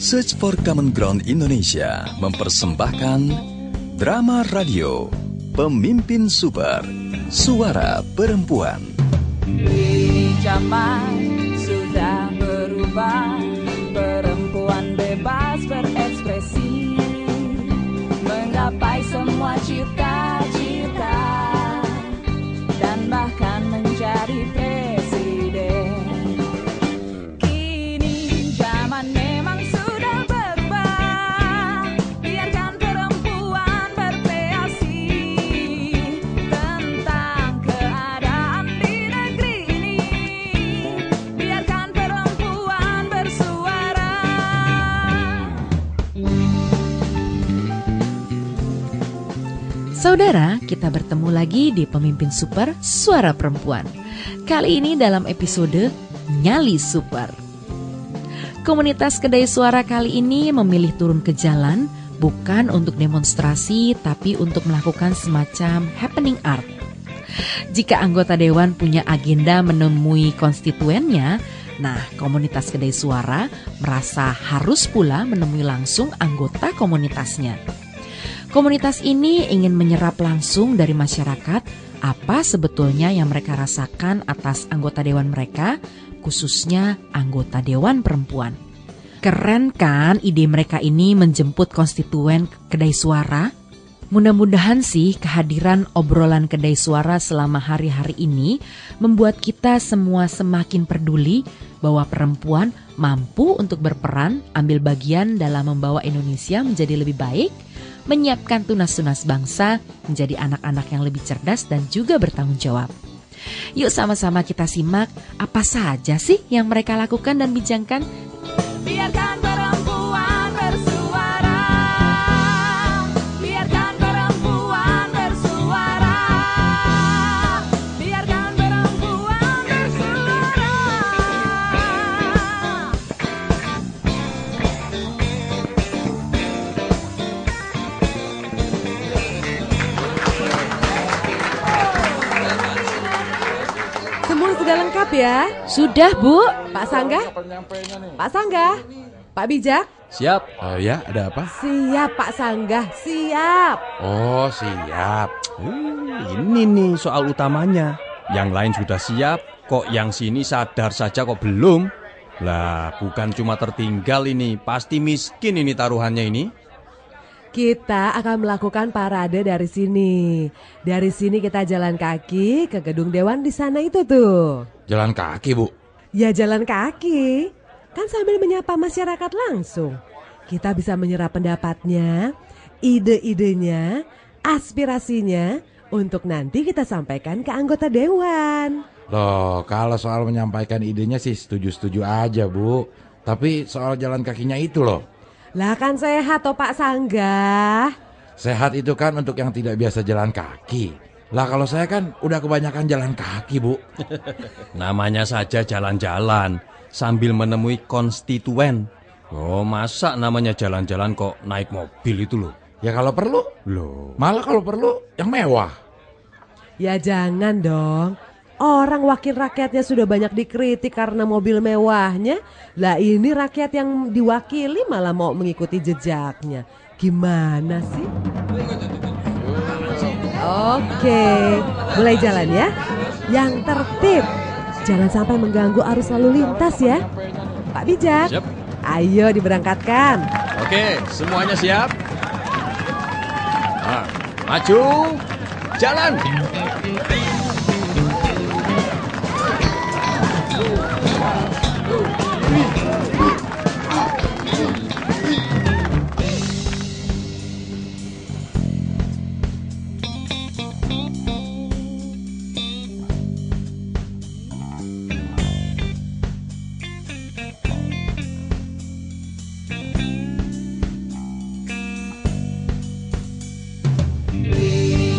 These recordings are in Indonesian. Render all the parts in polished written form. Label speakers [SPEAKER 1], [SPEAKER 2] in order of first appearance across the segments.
[SPEAKER 1] Search for Common Ground Indonesia mempersembahkan drama radio Pemimpin Super, Suara Perempuan.
[SPEAKER 2] Ini zaman sudah berubah, perempuan bebas berekspresi, menggapai semua cita-cita, dan bahkan menjadi presiden. Kini zaman memang sudah berubah, biarkan perempuan berkreasi tentang keadaan di negeri ini, biarkan perempuan bersuara.
[SPEAKER 3] Saudara, kita bertemu lagi di Pemimpin Super Suara Perempuan. Kali ini dalam episode Nyali Super. Komunitas Kedai Suara kali ini memilih turun ke jalan bukan untuk demonstrasi, tapi untuk melakukan semacam happening art. Jika anggota dewan punya agenda menemui konstituennya, nah komunitas Kedai Suara merasa harus pula menemui langsung anggota komunitasnya. Komunitas ini ingin menyerap langsung dari masyarakat apa sebetulnya yang mereka rasakan atas anggota dewan mereka, khususnya anggota dewan perempuan. Keren kan ide mereka ini menjemput konstituen Kedai Suara? Mudah-mudahan sih kehadiran obrolan Kedai Suara selama hari-hari ini membuat kita semua semakin peduli bahwa perempuan mampu untuk berperan, ambil bagian dalam membawa Indonesia menjadi lebih baik, menyiapkan tunas-tunas bangsa menjadi anak-anak yang lebih cerdas dan juga bertanggung jawab. Yuk sama-sama kita simak apa saja sih yang mereka lakukan dan bincangkan.
[SPEAKER 2] Biarkan perempuan bersuara, biarkan perempuan bersuara, biarkan perempuan bersuara.
[SPEAKER 4] Semua sudah lengkap ya?
[SPEAKER 3] Sudah, Bu.
[SPEAKER 4] Pak Sangga? Pak Sangga? Pak Bijak?
[SPEAKER 5] Siap. Ya, ada apa?
[SPEAKER 4] Siap Pak Sangga, siap.
[SPEAKER 5] Oh, siap. Ini nih soal utamanya. Yang lain sudah siap, kok yang sini sadar saja kok belum? Lah, bukan cuma tertinggal ini, pasti miskin ini taruhannya ini.
[SPEAKER 4] Kita akan melakukan parade dari sini. Dari sini kita jalan kaki ke gedung dewan di sana itu tuh.
[SPEAKER 5] Jalan kaki, Bu.
[SPEAKER 4] Ya jalan kaki. Kan sambil menyapa masyarakat langsung. Kita bisa menyerap pendapatnya, ide-idenya, aspirasinya untuk nanti kita sampaikan ke anggota dewan.
[SPEAKER 6] Loh, kalau soal menyampaikan idenya sih setuju-setuju aja, Bu. Tapi soal jalan kakinya itu loh.
[SPEAKER 4] Lah kan sehat toh Pak Sangga.
[SPEAKER 6] Sehat itu kan untuk yang tidak biasa jalan kaki. Lah kalau saya kan udah kebanyakan jalan kaki, Bu.
[SPEAKER 5] Namanya saja jalan-jalan sambil menemui konstituen. Oh, masa namanya jalan-jalan kok naik mobil itu loh?
[SPEAKER 6] Ya kalau perlu.
[SPEAKER 5] Loh.
[SPEAKER 6] Malah kalau perlu yang mewah.
[SPEAKER 4] Ya jangan dong. Orang wakil rakyatnya sudah banyak dikritik karena mobil mewahnya. Lah ini rakyat yang diwakili malah mau mengikuti jejaknya. Gimana sih? Oke, mulai jalan ya. Yang tertib. Jangan sampai mengganggu arus lalu lintas ya. Pak Bijak,
[SPEAKER 5] Siap.
[SPEAKER 4] Ayo diberangkatkan.
[SPEAKER 5] Oke, semuanya siap? Nah, maju, jalan.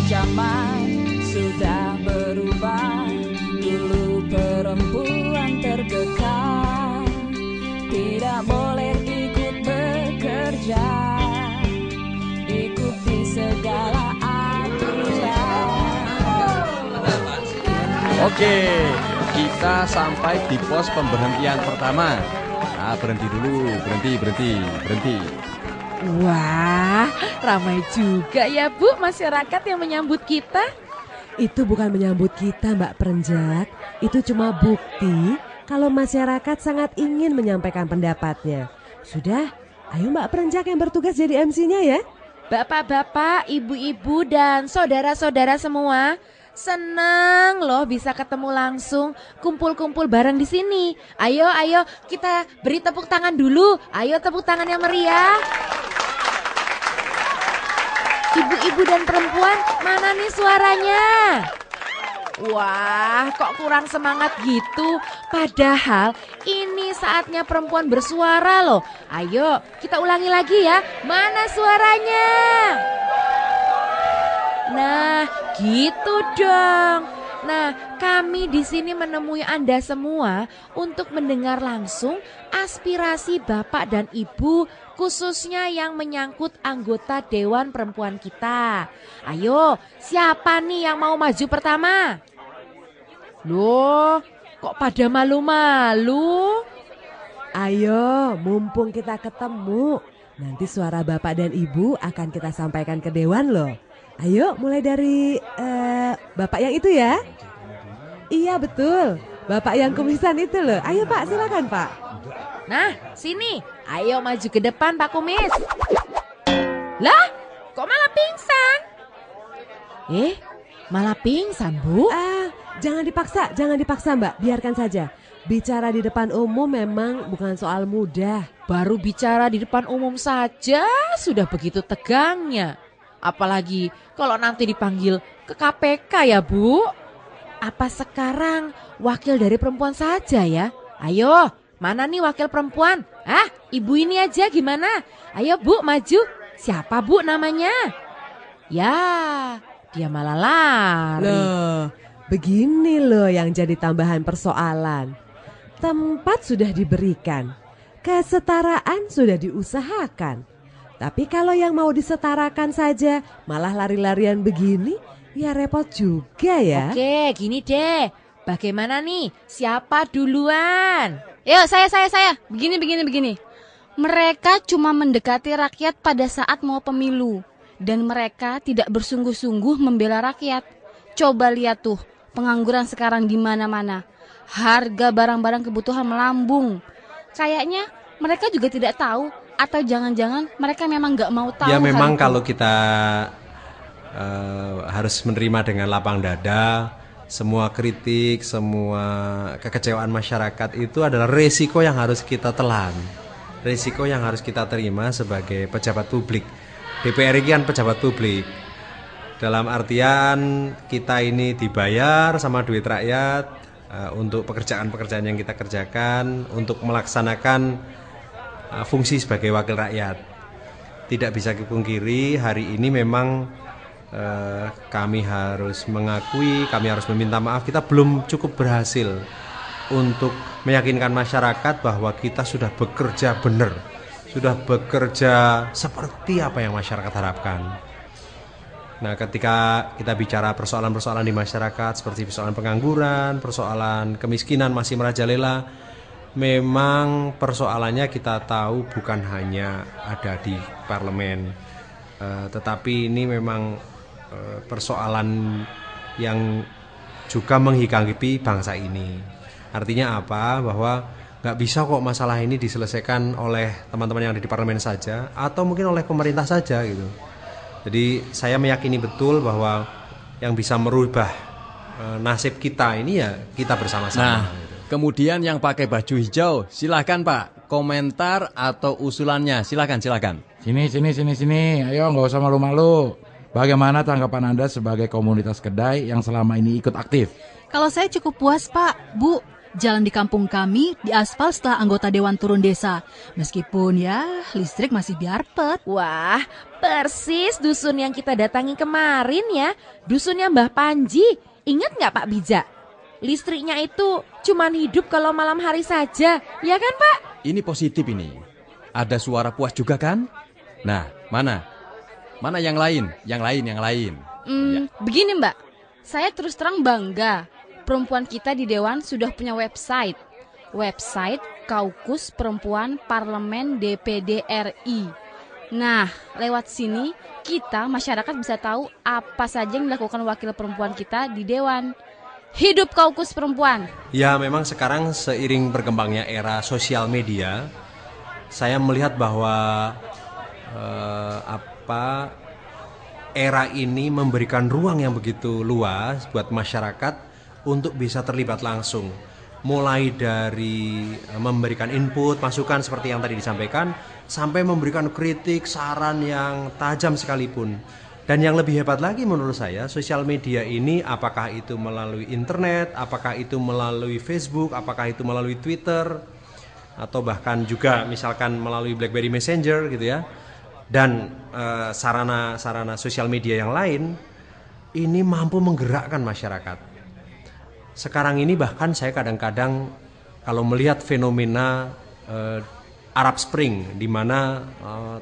[SPEAKER 2] Zaman sudah berubah, dulu perempuan terkekang, tidak boleh ikut bekerja, ikuti segala aturan.
[SPEAKER 5] Oke, kita sampai di pos pemberhentian pertama. Berhenti dulu, berhenti.
[SPEAKER 3] Wah, ramai juga ya Bu masyarakat yang menyambut kita.
[SPEAKER 4] Itu bukan menyambut kita, Mbak Perenjak. Itu cuma bukti kalau masyarakat sangat ingin menyampaikan pendapatnya. Sudah, ayo Mbak Perenjak yang bertugas jadi MC-nya ya.
[SPEAKER 3] Bapak-bapak, ibu-ibu, dan saudara-saudara semua, senang loh bisa ketemu langsung, kumpul-kumpul bareng di sini. Ayo, kita beri tepuk tangan dulu. Ayo tepuk tangan yang meriah. Ibu-ibu dan perempuan, mana nih suaranya? Wah, kok kurang semangat gitu? Padahal ini saatnya perempuan bersuara loh. Ayo, kita ulangi lagi ya. Mana suaranya? Nah, gitu dong. Nah, kami di sini menemui Anda semua untuk mendengar langsung aspirasi Bapak dan Ibu, khususnya yang menyangkut anggota Dewan Perempuan kita. Ayo, siapa nih yang mau maju pertama? Loh, kok pada malu-malu?
[SPEAKER 4] Ayo, mumpung kita ketemu. Nanti suara Bapak dan Ibu akan kita sampaikan ke Dewan loh. Ayo, mulai dari Bapak yang itu ya. Iya betul, Bapak yang kumisan itu loh. Ayo Pak, silakan Pak.
[SPEAKER 3] Nah, sini. Ayo maju ke depan Pak Kumis. Lah, kok malah pingsan? Malah pingsan Bu?
[SPEAKER 4] Jangan dipaksa Mbak, biarkan saja. Bicara di depan umum memang bukan soal mudah.
[SPEAKER 3] Baru bicara di depan umum saja sudah begitu tegangnya. Apalagi kalau nanti dipanggil ke KPK ya Bu. Apa sekarang wakil dari perempuan saja ya? Ayo, mana nih wakil perempuan? Ibu ini aja gimana? Ayo Bu, maju. Siapa Bu namanya? Ya, dia malah lari.
[SPEAKER 4] Loh, begini loh yang jadi tambahan persoalan. Tempat sudah diberikan, kesetaraan sudah diusahakan. Tapi kalau yang mau disetarakan saja malah lari-larian begini, ya repot juga ya.
[SPEAKER 3] Oke, gini deh. Bagaimana nih? Siapa duluan?
[SPEAKER 2] Yo, saya. Begini. Mereka cuma mendekati rakyat pada saat mau pemilu. Dan mereka tidak bersungguh-sungguh membela rakyat. Coba lihat tuh, pengangguran sekarang di mana-mana. Harga barang-barang kebutuhan melambung. Kayaknya mereka juga tidak tahu. Atau jangan-jangan mereka memang gak mau tahu.
[SPEAKER 7] Ya memang kalau kita harus menerima dengan lapang dada. Semua kritik, semua kekecewaan masyarakat itu adalah resiko yang harus kita telan. Resiko yang harus kita terima sebagai pejabat publik. DPR ini kan pejabat publik. Dalam artian kita ini dibayar sama duit rakyat untuk pekerjaan-pekerjaan yang kita kerjakan, untuk melaksanakan fungsi sebagai wakil rakyat. Tidak bisa dipungkiri hari ini memang kami harus mengakui, kami harus meminta maaf, kita belum cukup berhasil untuk meyakinkan masyarakat bahwa kita sudah bekerja benar, sudah bekerja seperti apa yang masyarakat harapkan. Nah, ketika kita bicara persoalan-persoalan di masyarakat seperti persoalan pengangguran, persoalan kemiskinan masih merajalela, memang persoalannya kita tahu bukan hanya ada di parlemen, tetapi ini memang persoalan yang juga menghinggapi bangsa ini. Artinya apa? Bahwa nggak bisa kok masalah ini diselesaikan oleh teman-teman yang ada di parlemen saja, atau mungkin oleh pemerintah saja gitu. Jadi saya meyakini betul bahwa yang bisa merubah nasib kita ini ya kita bersama-sama.
[SPEAKER 5] Nah, kemudian yang pakai baju hijau, silakan Pak, komentar atau usulannya, silakan.
[SPEAKER 6] Sini. Ayo, nggak usah malu-malu. Bagaimana tanggapan Anda sebagai komunitas kedai yang selama ini ikut aktif?
[SPEAKER 8] Kalau saya cukup puas Pak, Bu. Jalan di kampung kami diaspal setelah anggota Dewan turun desa. Meskipun ya listrik masih biarpet.
[SPEAKER 3] Wah, persis dusun yang kita datangi kemarin ya. Dusunnya Mbah Panji. Ingat nggak Pak Bija? Listriknya itu cuman hidup kalau malam hari saja. Ya kan Pak?
[SPEAKER 5] Ini positif ini. Ada suara puas juga kan? Nah, mana yang lain? Ya.
[SPEAKER 2] Begini Mbak, saya terus terang bangga. Perempuan kita di Dewan sudah punya website Kaukus Perempuan Parlemen DPD RI. Nah, lewat sini kita masyarakat bisa tahu apa saja yang dilakukan wakil perempuan kita di Dewan. Hidup Kaukus Perempuan.
[SPEAKER 7] Ya, memang sekarang seiring berkembangnya era sosial media, saya melihat bahwa era ini memberikan ruang yang begitu luas buat masyarakat untuk bisa terlibat langsung. Mulai dari memberikan input, masukan seperti yang tadi disampaikan, sampai memberikan kritik, saran yang tajam sekalipun. Dan yang lebih hebat lagi menurut saya, sosial media ini apakah itu melalui internet, apakah itu melalui Facebook, apakah itu melalui Twitter, atau bahkan juga misalkan melalui BlackBerry Messenger gitu ya. Dan sarana-sarana sosial media yang lain, ini mampu menggerakkan masyarakat. Sekarang ini bahkan saya kadang-kadang kalau melihat fenomena Arab Spring, di mana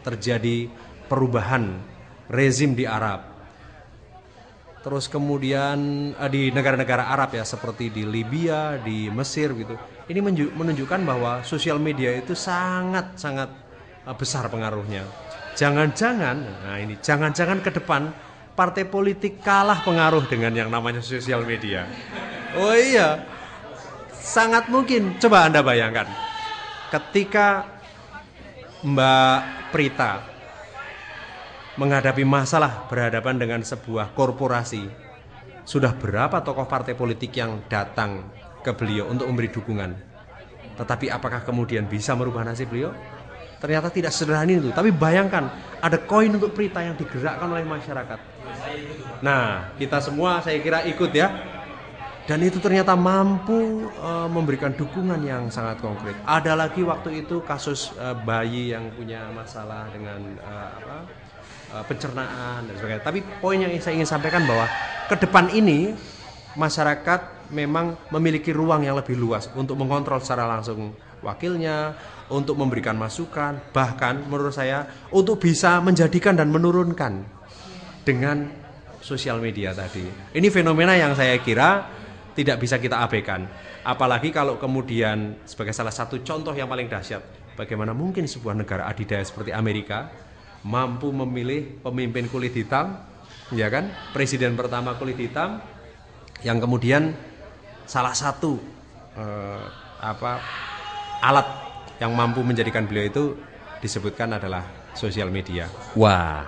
[SPEAKER 7] terjadi perubahan rezim di Arab. Terus kemudian di negara-negara Arab ya, seperti di Libya, di Mesir gitu. Ini menunjukkan bahwa sosial media itu sangat-sangat besar pengaruhnya. Jangan-jangan ke depan partai politik kalah pengaruh dengan yang namanya sosial media. Oh iya, sangat mungkin. Coba Anda bayangkan, ketika Mbak Prita menghadapi masalah berhadapan dengan sebuah korporasi, sudah berapa tokoh partai politik yang datang ke beliau untuk memberi dukungan? Tetapi apakah kemudian bisa merubah nasib beliau? Ternyata tidak sederhana itu. Tapi bayangkan, ada koin untuk Prita yang digerakkan oleh masyarakat. Nah, kita semua saya kira ikut ya. Dan itu ternyata mampu memberikan dukungan yang sangat konkret. Ada lagi waktu itu kasus bayi yang punya masalah dengan pencernaan dan sebagainya. Tapi poin yang saya ingin sampaikan bahwa ke depan ini masyarakat memang memiliki ruang yang lebih luas untuk mengontrol secara langsung wakilnya, untuk memberikan masukan, bahkan menurut saya untuk bisa menjadikan dan menurunkan dengan sosial media tadi. Ini fenomena yang saya kira tidak bisa kita abaikan. Apalagi kalau kemudian sebagai salah satu contoh yang paling dahsyat, bagaimana mungkin sebuah negara adidaya seperti Amerika mampu memilih pemimpin kulit hitam, ya kan, presiden pertama kulit hitam, yang kemudian salah satu alat yang mampu menjadikan beliau itu disebutkan adalah sosial media.
[SPEAKER 5] Wah,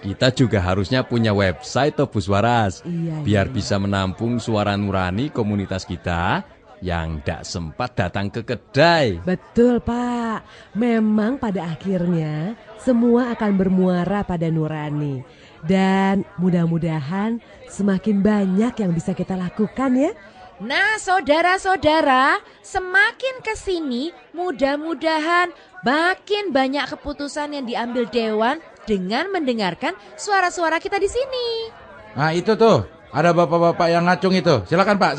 [SPEAKER 5] kita juga harusnya punya website toh Bu Suaras, biar
[SPEAKER 4] iya.
[SPEAKER 5] bisa menampung suara nurani komunitas kita yang tidak sempat datang ke kedai.
[SPEAKER 4] Betul Pak, memang pada akhirnya semua akan bermuara pada nurani. Dan mudah-mudahan semakin banyak yang bisa kita lakukan ya.
[SPEAKER 3] Nah saudara-saudara, semakin kesini mudah-mudahan makin banyak keputusan yang diambil Dewan dengan mendengarkan suara-suara kita di sini.
[SPEAKER 6] Nah itu tuh, ada bapak-bapak yang ngacung itu. Silakan Pak.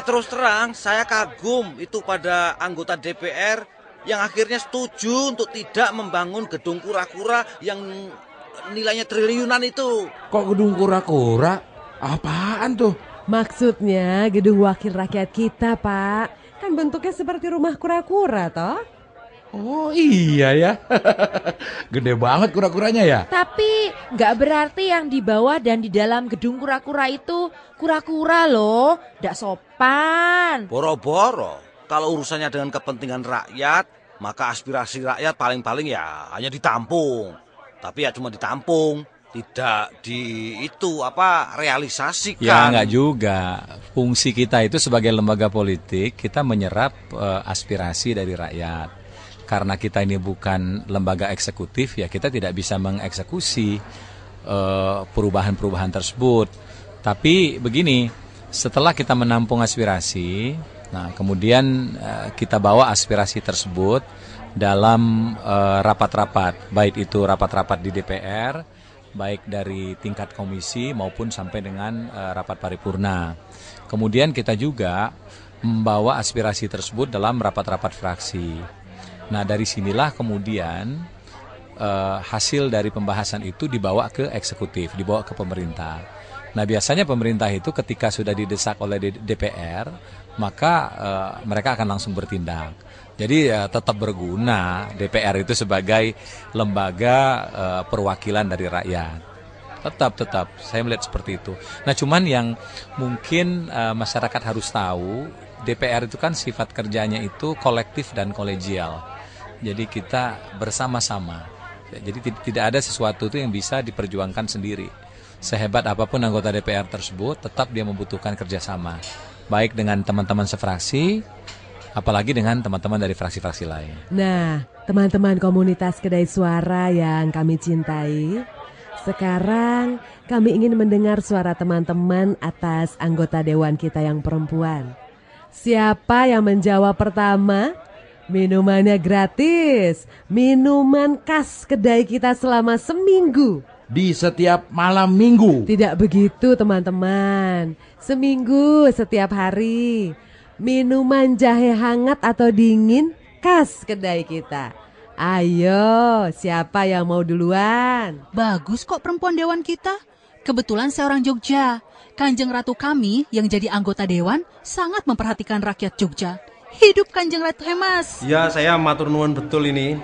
[SPEAKER 9] Terus terang, saya kagum itu pada anggota DPR yang akhirnya setuju untuk tidak membangun gedung kura-kura yang nilainya triliunan itu.
[SPEAKER 6] Kok gedung kura-kura? Apaan tuh?
[SPEAKER 4] Maksudnya gedung wakil rakyat kita Pak. Kan bentuknya seperti rumah kura-kura toh.
[SPEAKER 6] Oh iya ya. Gede banget kura-kuranya ya.
[SPEAKER 3] Tapi nggak berarti yang di bawah dan di dalam gedung kura-kura itu kura-kura loh, nggak sopan.
[SPEAKER 9] Boro-boro, kalau urusannya dengan kepentingan rakyat, maka aspirasi rakyat paling-paling ya hanya ditampung. Tapi ya cuma ditampung, tidak realisasikan.
[SPEAKER 10] Ya enggak juga. Fungsi kita itu sebagai lembaga politik, kita menyerap aspirasi dari rakyat. Karena kita ini bukan lembaga eksekutif, ya kita tidak bisa mengeksekusi perubahan-perubahan tersebut. Tapi begini, setelah kita menampung aspirasi, nah kemudian kita bawa aspirasi tersebut dalam rapat-rapat, baik itu rapat-rapat di DPR, baik dari tingkat komisi maupun sampai dengan rapat paripurna. Kemudian kita juga membawa aspirasi tersebut dalam rapat-rapat fraksi. Nah dari sinilah kemudian hasil dari pembahasan itu dibawa ke eksekutif, dibawa ke pemerintah. Nah biasanya pemerintah itu ketika sudah didesak oleh DPR, maka mereka akan langsung bertindak. Jadi tetap berguna DPR itu sebagai lembaga perwakilan dari rakyat. Tetap, saya melihat seperti itu. Nah cuman yang mungkin masyarakat harus tahu, DPR itu kan sifat kerjanya itu kolektif dan kolegial. Jadi kita bersama-sama. Jadi tidak ada sesuatu itu yang bisa diperjuangkan sendiri. Sehebat apapun anggota DPR tersebut, tetap dia membutuhkan kerjasama. Baik dengan teman-teman sefraksi, apalagi dengan teman-teman dari fraksi-fraksi lain.
[SPEAKER 4] Nah, teman-teman komunitas Kedai Suara yang kami cintai, sekarang kami ingin mendengar suara teman-teman atas anggota dewan kita yang perempuan. Siapa yang menjawab pertama? Minumannya gratis, minuman khas kedai kita selama seminggu.
[SPEAKER 6] Di setiap malam minggu.
[SPEAKER 4] Tidak begitu teman-teman, seminggu setiap hari. Minuman jahe hangat atau dingin khas kedai kita. Ayo, siapa yang mau duluan?
[SPEAKER 8] Bagus kok perempuan dewan kita. Kebetulan saya orang Jogja. Kanjeng Ratu kami yang jadi anggota dewan sangat memperhatikan rakyat Jogja. Hidup Kanjeng Ratu Hemas.
[SPEAKER 7] Ya, saya matur nuwun betul ini,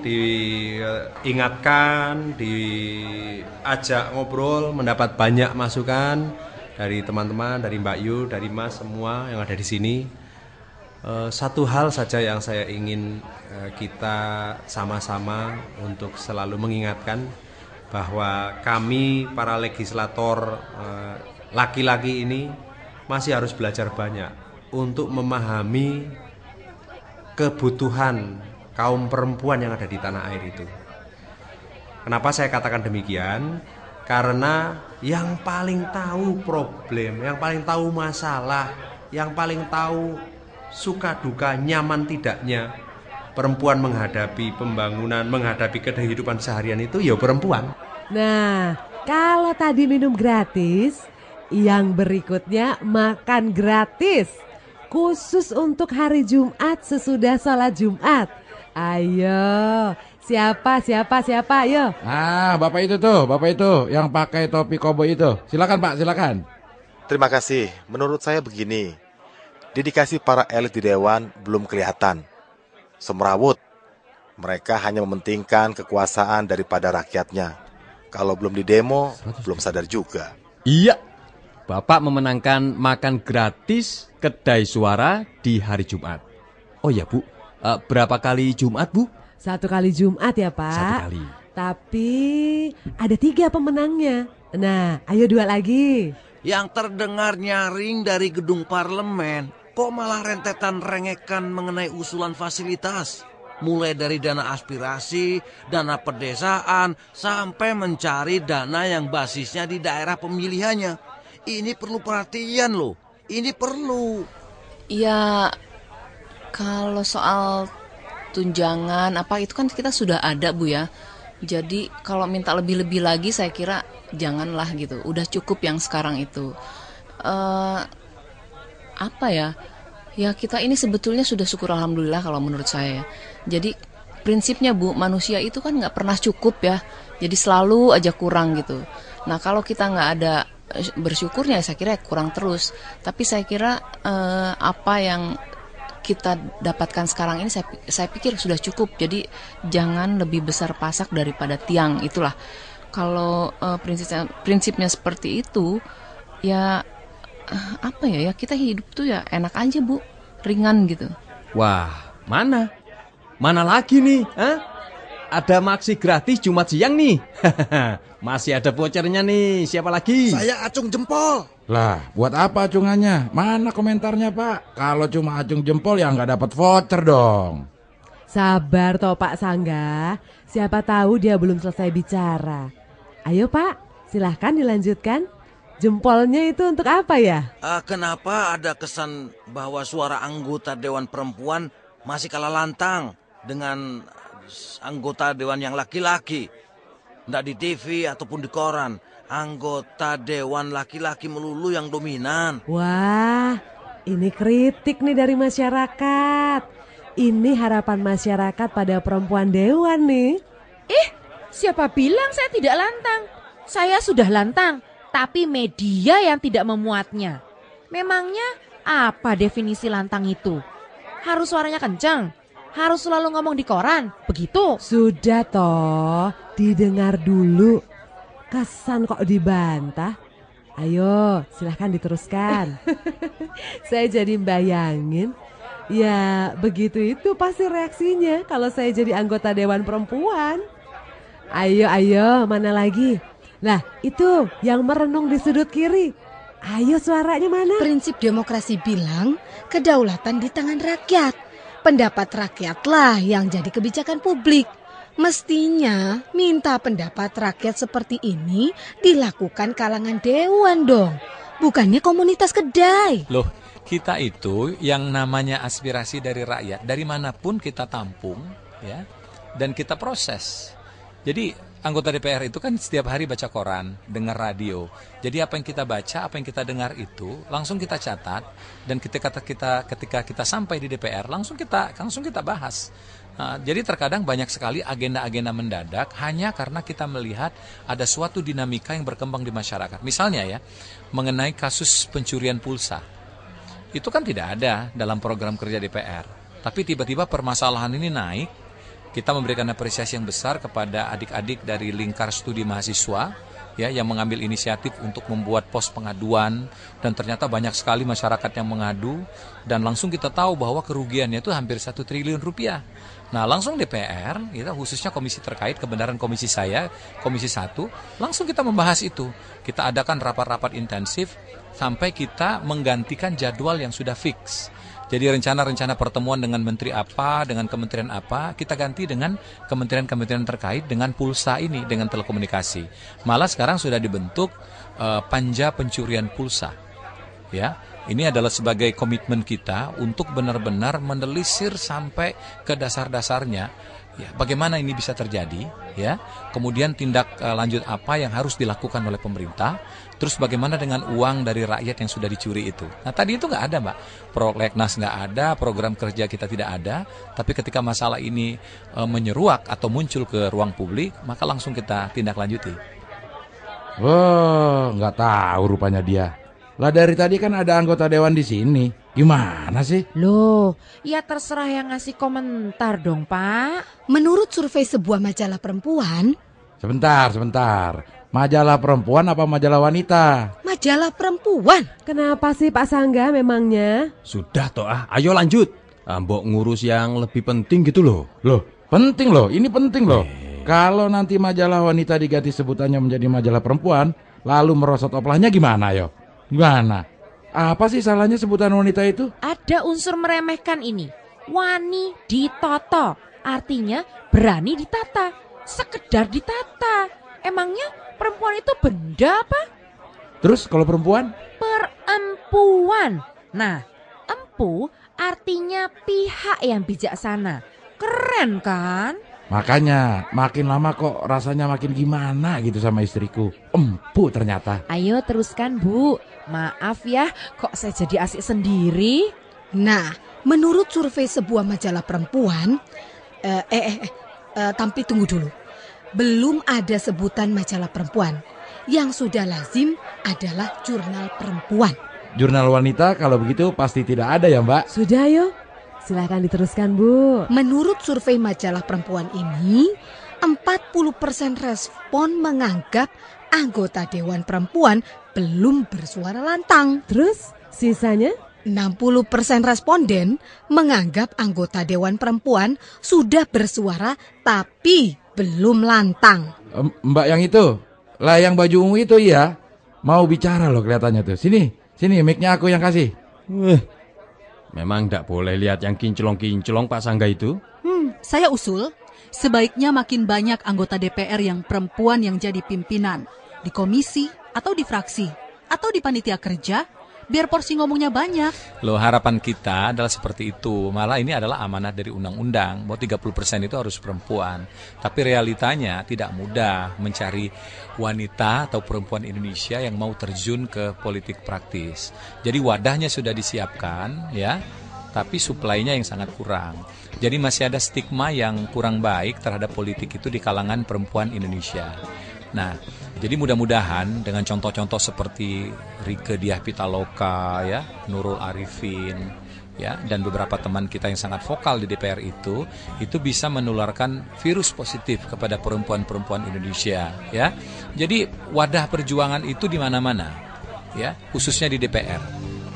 [SPEAKER 7] diingatkan, diajak ngobrol, mendapat banyak masukan dari teman-teman, dari Mbak Yu, dari Mas semua yang ada di sini. Satu hal saja yang saya ingin kita sama-sama untuk selalu mengingatkan bahwa kami para legislator laki-laki ini masih harus belajar banyak untuk memahami kebutuhan kaum perempuan yang ada di tanah air itu. Kenapa saya katakan demikian? Karena yang paling tahu problem, yang paling tahu masalah, yang paling tahu suka duka, nyaman tidaknya perempuan menghadapi pembangunan, menghadapi kehidupan seharian itu ya perempuan.
[SPEAKER 4] Nah, kalau tadi minum gratis, yang berikutnya makan gratis. Khusus untuk hari Jumat sesudah sholat Jumat. Ayo, siapa, ayo.
[SPEAKER 6] Bapak itu yang pakai topi koboi itu. Silakan Pak, silakan.
[SPEAKER 11] Terima kasih. Menurut saya begini, dedikasi para elit di Dewan belum kelihatan. Semrawut, mereka hanya mementingkan kekuasaan daripada rakyatnya. Kalau belum didemo, belum sadar juga.
[SPEAKER 5] Iya, Bapak memenangkan makan gratis Kedai Suara di hari Jumat. Oh ya Bu, berapa kali Jumat Bu?
[SPEAKER 4] 1 kali Jumat ya Pak.
[SPEAKER 5] 1 kali.
[SPEAKER 4] Tapi ada 3 pemenangnya. Nah, ayo 2 lagi.
[SPEAKER 9] Yang terdengar nyaring dari gedung parlemen, kok malah rentetan rengekan mengenai usulan fasilitas. Mulai dari dana aspirasi, dana pedesaan, sampai mencari dana yang basisnya di daerah pemilihannya. Ini perlu perhatian loh. Ini perlu.
[SPEAKER 2] Ya, kalau soal tunjangan apa itu kan kita sudah ada Bu ya. Jadi kalau minta lebih-lebih lagi saya kira janganlah gitu. Udah cukup yang sekarang itu. Apa ya? Ya kita ini sebetulnya sudah syukur alhamdulillah kalau menurut saya. Jadi prinsipnya Bu, manusia itu kan nggak pernah cukup ya. Jadi selalu aja kurang gitu. Nah kalau kita nggak ada bersyukurnya saya kira kurang terus. Tapi saya kira apa yang kita dapatkan sekarang ini saya pikir sudah cukup. Jadi jangan lebih besar pasak daripada tiang. Itulah kalau prinsipnya seperti itu ya apa ya kita hidup tuh ya enak aja Bu, ringan gitu.
[SPEAKER 5] Wah, mana lagi nih? Ada maksi gratis Jumat siang nih. Masih ada vouchernya nih. Siapa lagi?
[SPEAKER 9] Saya acung jempol.
[SPEAKER 6] Lah, buat apa acungannya? Mana komentarnya Pak? Kalau cuma acung jempol ya nggak dapat voucher dong.
[SPEAKER 4] Sabar toh Pak Sangga. Siapa tahu dia belum selesai bicara. Ayo Pak, silahkan dilanjutkan. Jempolnya itu untuk apa ya?
[SPEAKER 9] Kenapa ada kesan bahwa suara anggota Dewan Perempuan masih kalah lantang dengan anggota Dewan yang laki-laki? Nggak di TV ataupun di koran. Anggota Dewan laki-laki melulu yang dominan.
[SPEAKER 4] Wah, ini kritik nih dari masyarakat. Ini harapan masyarakat pada perempuan Dewan nih.
[SPEAKER 3] Siapa bilang saya tidak lantang? Saya sudah lantang, tapi media yang tidak memuatnya. Memangnya apa definisi lantang itu? Harus suaranya kencang? Harus selalu ngomong di koran? Begitu?
[SPEAKER 4] Sudah toh, didengar dulu. Kesan kok dibantah. Ayo, silahkan diteruskan. Saya jadi bayangin. Ya, begitu itu pasti reaksinya kalau saya jadi anggota Dewan Perempuan. Ayo, mana lagi? Nah, itu yang merenung di sudut kiri. Ayo, suaranya mana?
[SPEAKER 12] Prinsip demokrasi bilang kedaulatan di tangan rakyat. Pendapat rakyatlah yang jadi kebijakan publik. Mestinya minta pendapat rakyat seperti ini dilakukan kalangan dewan dong. Bukannya komunitas kedai.
[SPEAKER 10] Loh, kita itu yang namanya aspirasi dari rakyat, dari manapun kita tampung, ya, dan kita proses. Jadi anggota DPR itu kan setiap hari baca koran, dengar radio. Jadi apa yang kita baca, apa yang kita dengar itu langsung kita catat, dan ketika kita sampai di DPR langsung kita bahas. Nah, jadi terkadang banyak sekali agenda-agenda mendadak hanya karena kita melihat ada suatu dinamika yang berkembang di masyarakat. Misalnya ya, mengenai kasus pencurian pulsa. Itu kan tidak ada dalam program kerja DPR. Tapi tiba-tiba permasalahan ini naik. Kita memberikan apresiasi yang besar kepada adik-adik dari Lingkar Studi Mahasiswa ya, yang mengambil inisiatif untuk membuat pos pengaduan, dan ternyata banyak sekali masyarakat yang mengadu, dan langsung kita tahu bahwa kerugiannya itu hampir 1 triliun rupiah. Nah, langsung DPR, kita khususnya komisi terkait, kebenaran komisi saya, komisi 1, langsung kita membahas itu. Kita adakan rapat-rapat intensif sampai kita menggantikan jadwal yang sudah fix. Jadi rencana-rencana pertemuan dengan menteri apa, dengan kementerian apa, kita ganti dengan kementerian-kementerian terkait dengan pulsa ini, dengan telekomunikasi. Malah sekarang sudah dibentuk panja pencurian pulsa. Ya, ini adalah sebagai komitmen kita untuk benar-benar menelisir sampai ke dasar-dasarnya. Ya, bagaimana ini bisa terjadi? Ya, kemudian tindak lanjut apa yang harus dilakukan oleh pemerintah? Terus bagaimana dengan uang dari rakyat yang sudah dicuri itu? Nah, tadi itu nggak ada, Mbak. Prolegnas nggak ada, program kerja kita tidak ada. Tapi ketika masalah ini menyeruak atau muncul ke ruang publik, maka langsung kita tindak lanjuti.
[SPEAKER 6] Wah, nggak tahu rupanya dia. Lah dari tadi kan ada anggota dewan di sini. Gimana sih?
[SPEAKER 3] Loh, ya terserah yang ngasih komentar dong, Pak.
[SPEAKER 12] Menurut survei sebuah majalah perempuan.
[SPEAKER 6] Sebentar. Majalah perempuan apa majalah wanita?
[SPEAKER 12] Majalah perempuan.
[SPEAKER 4] Kenapa sih Pak Sangga memangnya?
[SPEAKER 5] Sudah toh, ayo lanjut. Mbok ngurus yang lebih penting gitu loh.
[SPEAKER 6] Loh, penting loh, ini penting loh. Kalau nanti majalah wanita diganti sebutannya menjadi majalah perempuan, lalu merosot oplahnya gimana yo? Gimana? Apa sih salahnya sebutan wanita itu?
[SPEAKER 3] Ada unsur meremehkan ini. Wani ditoto, artinya berani ditata, sekedar ditata. Emangnya perempuan itu benda apa?
[SPEAKER 6] Terus kalau perempuan?
[SPEAKER 3] Perempuan. Nah, empu artinya pihak yang bijaksana. Keren kan?
[SPEAKER 6] Makanya makin lama kok rasanya makin gimana gitu sama istriku. Empu ternyata.
[SPEAKER 3] Ayo teruskan, Bu. Maaf ya, kok saya jadi asik sendiri.
[SPEAKER 12] Nah, menurut survei sebuah majalah perempuan, tapi tunggu dulu. Belum ada sebutan majalah perempuan. Yang sudah lazim adalah jurnal perempuan.
[SPEAKER 6] Jurnal wanita kalau begitu pasti tidak ada ya, Mbak?
[SPEAKER 4] Sudah, yuk. Silakan diteruskan, Bu.
[SPEAKER 12] Menurut survei majalah perempuan ini, 40% respon menganggap anggota Dewan Perempuan belum bersuara lantang.
[SPEAKER 4] Terus sisanya?
[SPEAKER 12] 60% responden menganggap anggota Dewan Perempuan sudah bersuara tapi belum lantang.
[SPEAKER 6] Mbak yang itu, lah yang baju ungu itu ya, mau bicara loh kelihatannya tuh. Sini mic-nya aku yang kasih.
[SPEAKER 5] Memang tidak boleh lihat yang kinclong-kinclong Pak Sangga itu.
[SPEAKER 8] Saya usul, sebaiknya makin banyak anggota DPR yang perempuan yang jadi pimpinan. Di komisi, atau di fraksi, atau di panitia kerja, biar porsi ngomongnya banyak.
[SPEAKER 10] Loh, harapan kita adalah seperti itu. Malah ini adalah amanat dari undang-undang bahwa 30% itu harus perempuan. Tapi realitanya tidak mudah mencari wanita atau perempuan Indonesia yang mau terjun ke politik praktis. Jadi wadahnya sudah disiapkan ya. tapi suplainya yang sangat kurang. Jadi masih ada stigma yang kurang baik terhadap politik itu di kalangan perempuan Indonesia. Nah, jadi mudah-mudahan dengan contoh-contoh seperti Rieke Diah Pitaloka, ya, Nurul Arifin, ya, dan beberapa teman kita yang sangat vokal di DPR itu bisa menularkan virus positif kepada perempuan-perempuan Indonesia, ya. Jadi wadah perjuangan itu di mana-mana, ya, khususnya di DPR.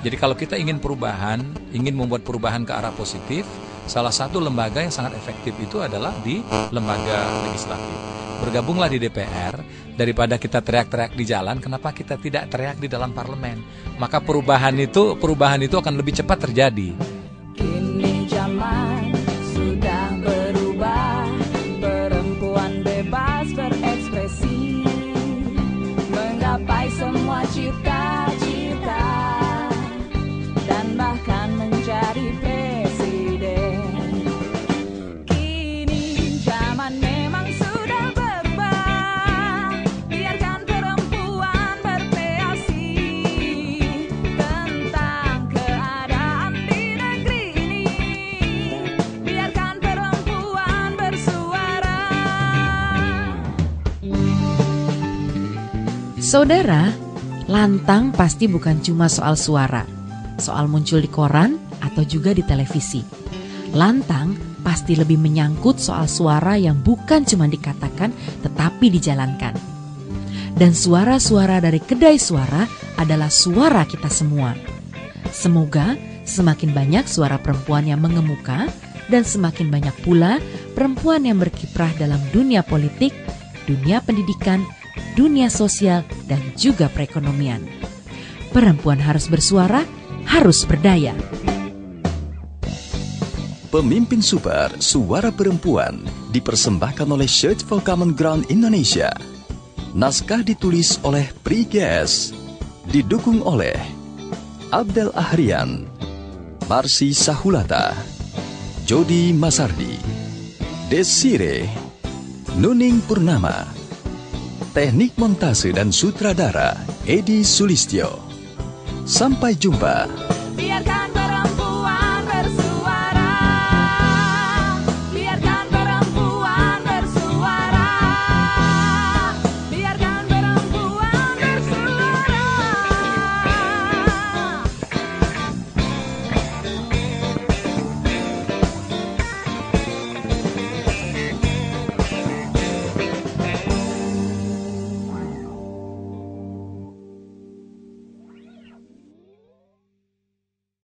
[SPEAKER 10] Jadi kalau kita ingin perubahan, ingin membuat perubahan ke arah positif, salah satu lembaga yang sangat efektif itu adalah di lembaga legislatif. Bergabunglah di DPR, daripada kita teriak-teriak di jalan, kenapa kita tidak teriak di dalam parlemen? Maka perubahan itu akan lebih cepat terjadi.
[SPEAKER 13] Kini zaman sudah berubah, perempuan bebas berekspresi, menggapai semua cita-cita, dan bahkan menjadi presiden. Kini zaman memang sudah berubah, biarkan perempuan berkreasi tentang keadaan di negeri ini, biarkan perempuan bersuara.
[SPEAKER 3] Saudara, lantang pasti bukan cuma soal suara, soal muncul di koran atau juga di televisi. Lantang pasti lebih menyangkut soal suara yang bukan cuma dikatakan tetapi dijalankan. Dan suara-suara dari kedai suara adalah suara kita semua. Semoga semakin banyak suara perempuan yang mengemuka dan semakin banyak pula perempuan yang berkiprah dalam dunia politik, dunia pendidikan, dunia sosial, dan juga perekonomian. Perempuan harus bersuara, harus berdaya.
[SPEAKER 1] Pemimpin Super Suara Perempuan dipersembahkan oleh Search for Common Ground Indonesia. Naskah ditulis oleh Priges, didukung oleh Abdel Ahrian, Marsi Sahulata, Jody Masardi, Desire, Nuning Purnama, teknik montase dan sutradara Edi Sulistyo. Sampai jumpa.